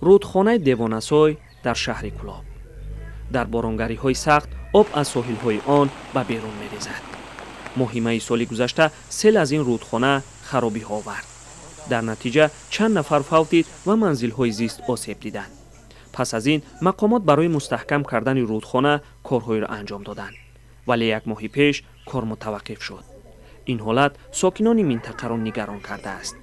рудхонаи Девонасой дар шаҳри Кӯлоб. дар боронгариҳои сахт об аз соҳилҳои он ба берун мерезад. моҳи майи соли гузашта сел аз ин рудхона харобиҳо овард. дар натиҷа чанд нафар фавтид ва манзилҳои зист осеб диданд. пас аз ин мақомот барои мустаҳкам кардани рудхона корҳоеро анҷом доданд. вале як моҳи пеш кор мутаваққиф шуд. ин ҳолат сокинони минтақаро нигарон кардааст.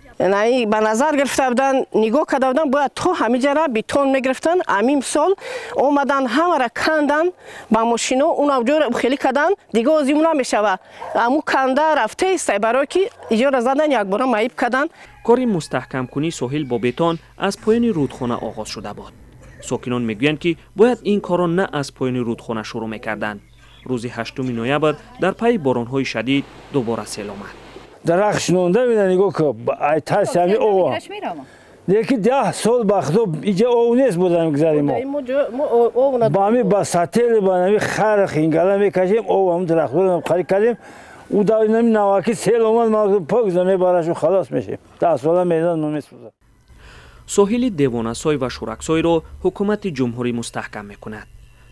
ба назар гирифта буданд, нигоҳ карда буданд, бояд то ҳамиҷара бетон мегирифтанд. Амим сол омадан ҳамара канданд ба мошино, унавҷора хелӣ карданд, дигар озиму намешава. Аму канда рафта истай барое ки иҷора задан якбора маиб карданд. кори мустаҳкамкунии соҳил бо бетон аз поёни рудхона оғоз шуда буд. сокинон мегӯянд ки бояд ин корро на аз поёни рудхона шурӯъ мекарданд. рӯзи 8 ноябр дар пайи боронҳои шадид дубора сел омад. درخش نونده میدن نگاه که ای تاسی همی اوه لیکی 10 سال بخدو اینجا اوه نیست بودن میگذاریم ما با همی با ساتیل با همی خر خینگله میکشیم اوه هم درخت رو خری کردیم او داری نمی نواکی سیل اومد ما پاک زمین بارشون خلاص میشیم 10 سال میدان نمیسوزن. соҳили Девонасой ва Шураксойро ҳукумати ҷумҳурӣ мустаҳкам мекунад.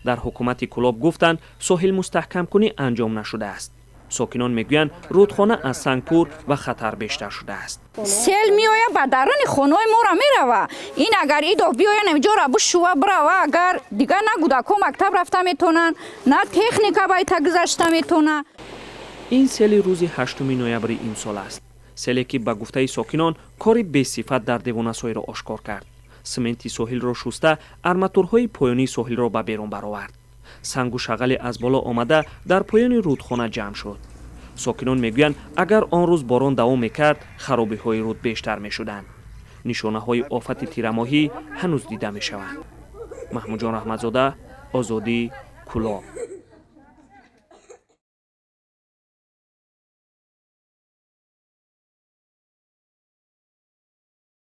дар ҳукумати Кӯлоб гуфтанд соҳил мустаҳкамкунӣ анҷом нашудааст. сокинон мегӯянд рудхона аз сангпур ва хатар бештар шудааст. сел меоя ба дарони хонаҳои моро мерава. ин агар идоҳ биёян инҷора бушува брава, агар дигар на кӯдакҳо мактаб рафта метонанд, на техника байта гузашта метонад. ин сели рӯзи 8 ноябри имсол аст. селе ки ба гуфтаи сокинон кори бесифат дар Девонасойро ошкор кард. сименти соҳилро шуста, арматурҳои поёнии соҳилро ба берун баровард. сангу шағале аз боло омада дар поёни рудхона ҷамъ шуд. сокинон мегӯянд агар он рӯз борон давом мекард, харобиҳои руд бештар мешуданд. нишонаҳои офати тирамоҳӣ ҳанӯз дида мешаванд. маҳмуҷон раҳматзода, Озодӣ, Кӯлоб.